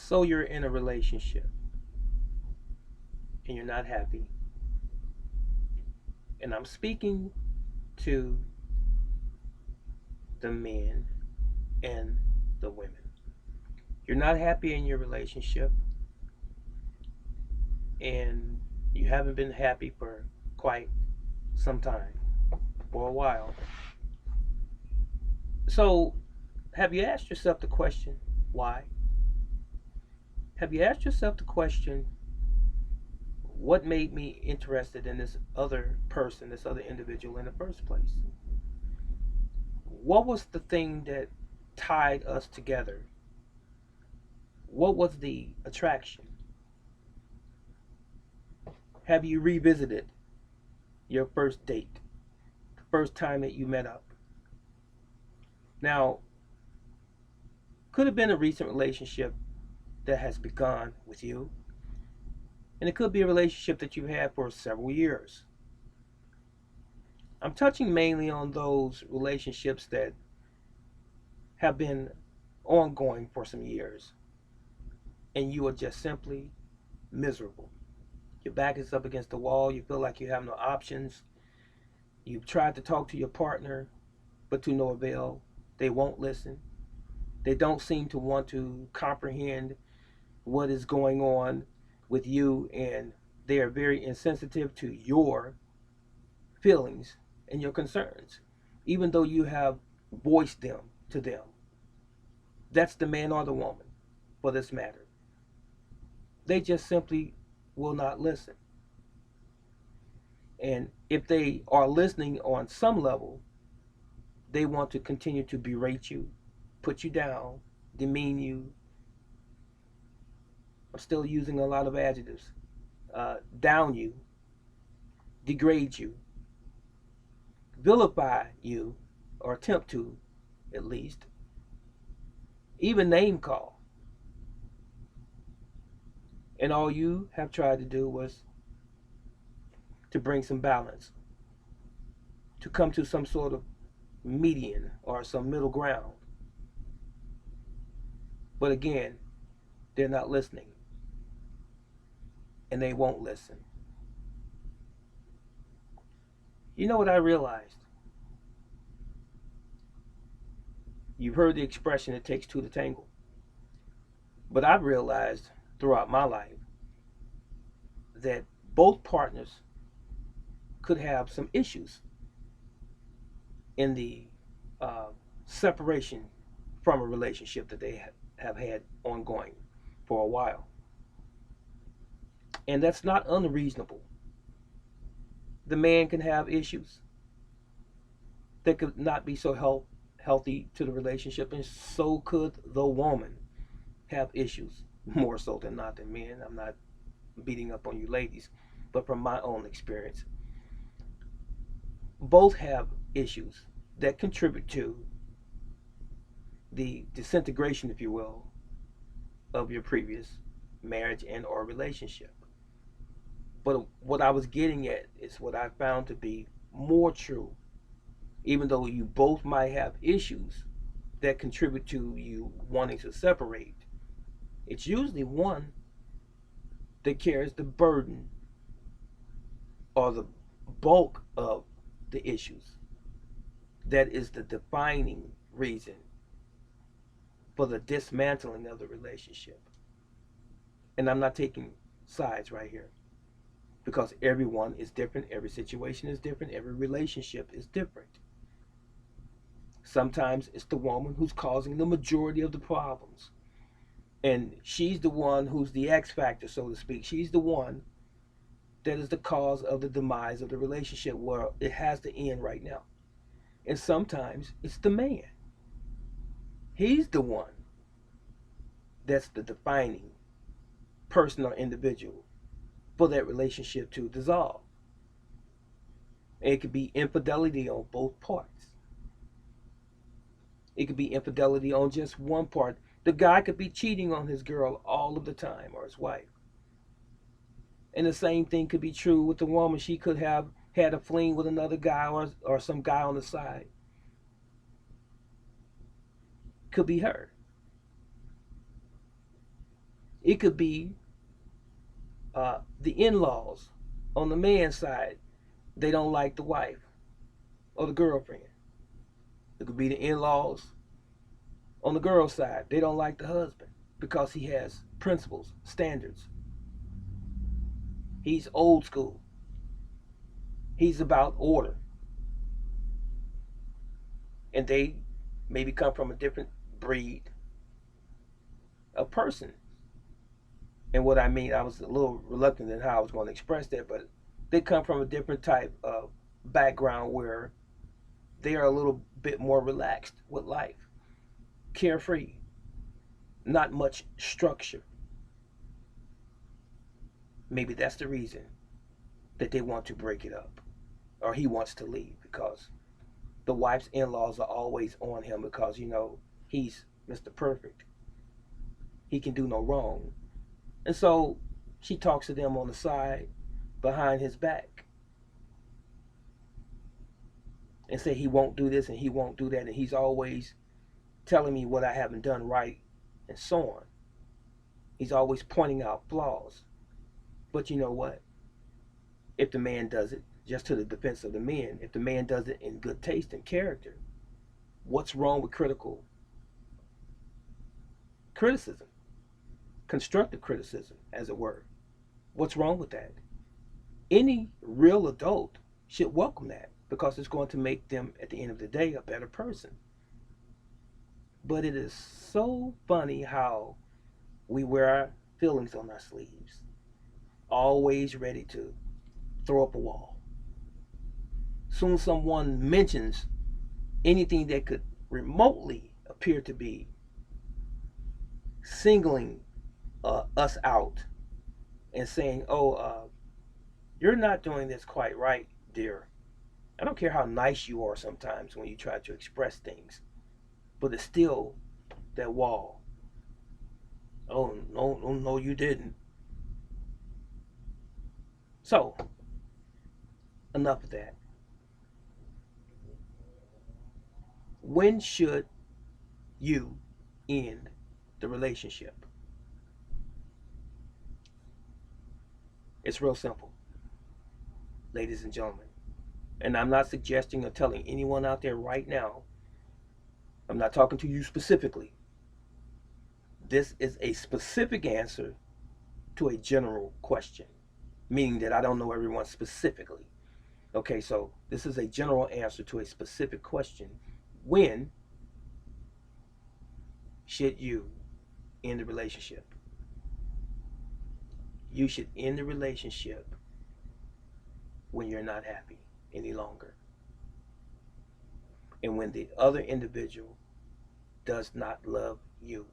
So you're in a relationship and you're not happy. And I'm speaking to the men and the women. You're not happy in your relationship and you haven't been happy for quite some time, for a while. So, have you asked yourself the question, why? Have you asked yourself the question, what made me interested in this other person, this other individual in the first place? What was the thing that tied us together? What was the attraction? Have you revisited your first date, the first time that you met up? Now, could have been a recent relationship that has begun with you, and it could be a relationship that you've had for several years. I'm touching mainly on those relationships that have been ongoing for some years, and you are just simply miserable. Your back is up against the wall, you feel like you have no options. You've tried to talk to your partner, but to no avail. They won't listen. They don't seem to want to comprehend what is going on with you, and they are very insensitive to your feelings and your concerns, even though you have voiced them to them. That's the man or the woman for this matter. They just simply will not listen. And if they are listening on some level, they want to continue to berate you, put you down, demean you. I'm still using a lot of adjectives. Down you, degrade you, vilify you, or attempt to, at least, even name call. And all you have tried to do was to bring some balance, to come to some sort of median or some middle ground. But again, they're not listening and they won't listen. You know what I realized? You've heard the expression, it takes two to tangle. But I've realized throughout my life that both partners could have some issues in the uh, separation from a relationship that they have had ongoing for a while. And that's not unreasonable. The man can have issues that could not be so healthy to the relationship, and so could the woman have issues, more so than not than men. I'm not beating up on you ladies, but from my own experience, both have issues that contribute to the disintegration, if you will, of your previous marriage and or relationship. But what I was getting at is what I found to be more true, even though you both might have issues that contribute to you wanting to separate. It's usually one that carries the burden or the bulk of the issues. That is the defining reason for the dismantling of the relationship. And I'm not taking sides right here because everyone is different, every situation is different, every relationship is different. Sometimes it's the woman who's causing the majority of the problems. And she's the one who's the X factor, so to speak. She's the one that is the cause of the demise of the relationship where it has to end right now. And sometimes it's the man. He's the one that's the defining person or individual for that relationship to dissolve. And it could be infidelity on both parts. It could be infidelity on just one part. The guy could be cheating on his girl all of the time or his wife. And the same thing could be true with the woman. She could have had a fling with another guy or some guy on the side. Could be her. It could be the in-laws on the man's side. They don't like the wife or the girlfriend. It could be the in-laws on the girl's side. They don't like the husband because he has principles, standards. He's old school. He's about order. And they maybe come from a different breed of person. And what I mean, I was a little reluctant in how I was going to express that, but they come from a different type of background where they are a little bit more relaxed with life, carefree, not much structure. Maybe that's the reason that they want to break it up, or he wants to leave because the wife's in-laws are always on him because he's Mr. Perfect. He can do no wrong. And so she talks to them on the side behind his back and say he won't do this and he won't do that, and he's always telling me what I haven't done right and so on. He's always pointing out flaws. But you know what? If the man does it, just to the defense of the men, if the man does it in good taste and character, what's wrong with criticism? Constructive criticism, as it were. What's wrong with that? Any real adult should welcome that because it's going to make them, at the end of the day, a better person. But it is so funny how we wear our feelings on our sleeves, always ready to throw up a wall. Soon someone mentions anything that could remotely appear to be singling us out and saying, oh, you're not doing this quite right, dear. I don't care how nice you are sometimes when you try to express things, but it's still that wall. Oh, no, no, no, you didn't. So, enough of that. When should you end the relationship? It's real simple, ladies and gentlemen. And I'm not suggesting or telling anyone out there right now, I'm not talking to you specifically. This is a specific answer to a general question, meaning that I don't know everyone specifically. Okay, so this is a general answer to a specific question. When should you end the relationship? You should end the relationship when you're not happy any longer. And when the other individual does not love you,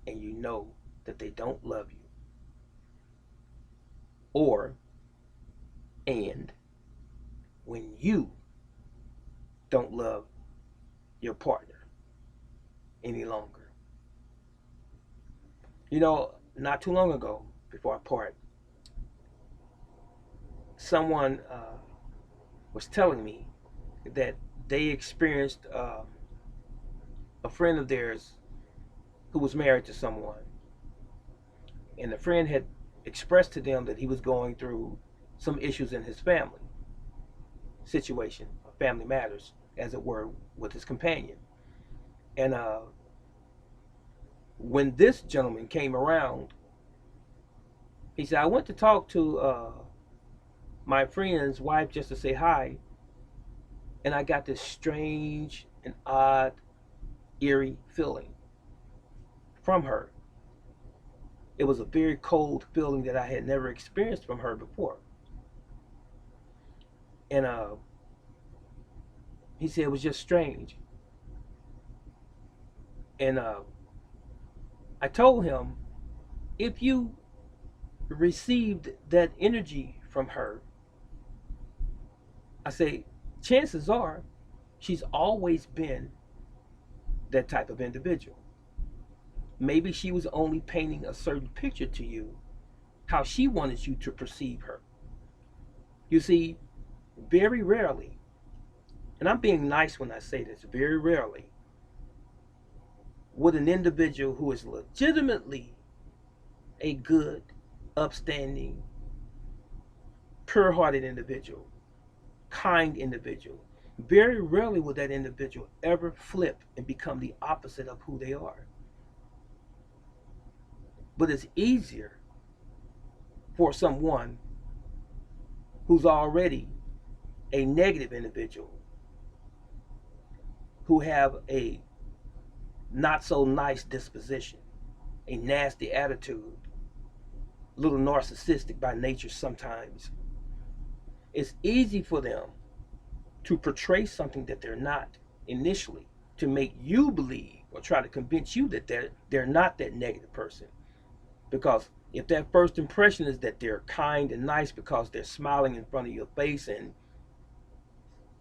and you know that they don't love you, and when you don't love your partner any longer. Not too long ago, before I part, someone was telling me that they experienced a friend of theirs who was married to someone, and the friend had expressed to them that he was going through some issues in his family situation, family matters, as it were, with his companion. And when this gentleman came around, he said, I went to talk to my friend's wife just to say hi, and I got this strange and odd, eerie feeling from her. It was a very cold feeling that I had never experienced from her before. And he said it was just strange. And I told him, if you received that energy from her, I say, chances are she's always been that type of individual. Maybe she was only painting a certain picture to you, how she wanted you to perceive her. You see, very rarely, and I'm being nice when I say this, very rarely would an individual who is legitimately a good, upstanding, pure-hearted individual, kind individual, very rarely will that individual ever flip and become the opposite of who they are. But it's easier for someone who's already a negative individual, who have a not so nice disposition, a nasty attitude, a little narcissistic by nature sometimes. It's easy for them to portray something that they're not initially, to make you believe or try to convince you that they're not that negative person. Because if that first impression is that they're kind and nice because they're smiling in front of your face and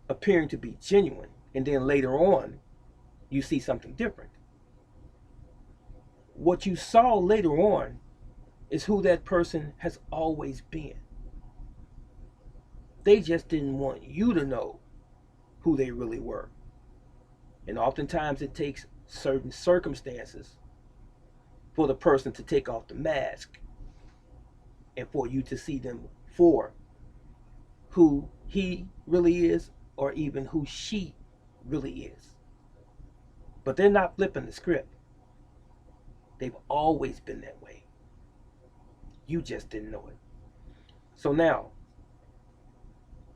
appearing to be genuine, and then later on you see something different, what you saw later on is who that person has always been. They just didn't want you to know who they really were. And oftentimes it takes certain circumstances for the person to take off the mask and for you to see them for who he really is, or even who she really is. But they're not flipping the script. They've always been that way. You just didn't know it. So now,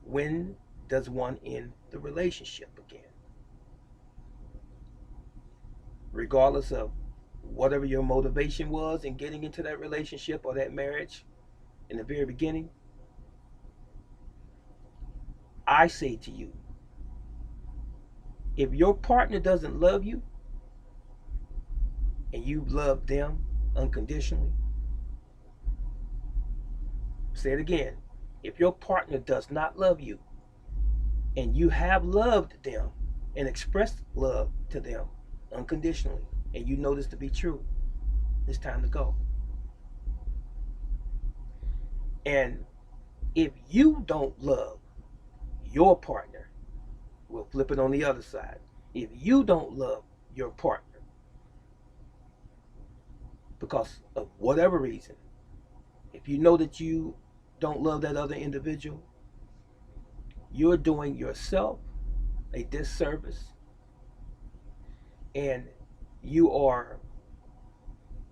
when does one end the relationship again? Regardless of whatever your motivation was in getting into that relationship or that marriage in the very beginning, I say to you, if your partner doesn't love you and you love them unconditionally, say it again, if your partner does not love you and you have loved them and expressed love to them unconditionally, and you know this to be true, it's time to go. And if you don't love your partner, we'll flip it on the other side. If you don't love your partner because of whatever reason, if you know that you don't love that other individual, you're doing yourself a disservice, and you are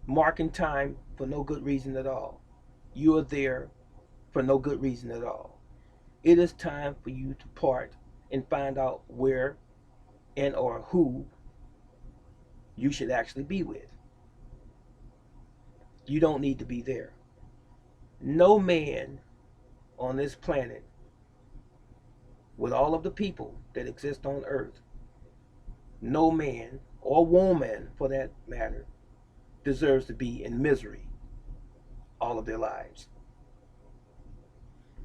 marking time for no good reason at all. You are there for no good reason at all. It is time for you to part and find out where and or who you should actually be with. You don't need to be there. No man on this planet, with all of the people that exist on earth, no man or woman for that matter deserves to be in misery all of their lives,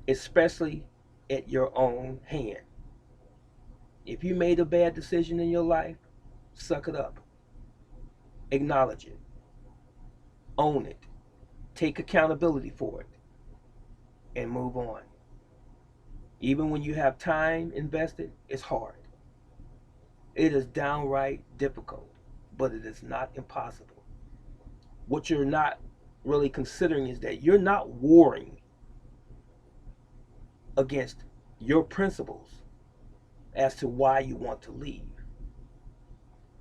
especially at your own hand. If you made a bad decision in your life, suck it up, acknowledge it, own it, take accountability for it, and move on. Even when you have time invested, it's hard. It is downright difficult, but it is not impossible. What you're not really considering is that you're not warring against your principles as to why you want to leave.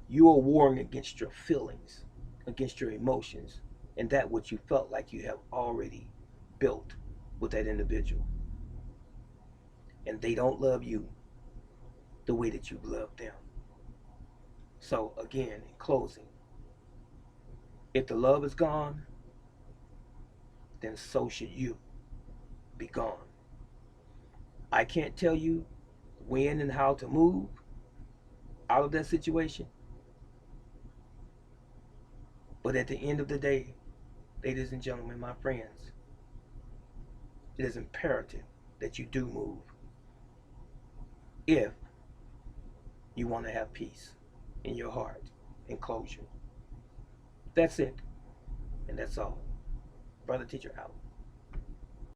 You are warring against your feelings, against your emotions, and that which you felt like you have already built with that individual. And they don't love you the way that you love them. So again, in closing, if the love is gone, then so should you be gone. I can't tell you when and how to move out of that situation, but at the end of the day, ladies and gentlemen, my friends, it is imperative that you do move if you want to have peace in your heart and closure. That's it, and that's all. Brother Teacher out.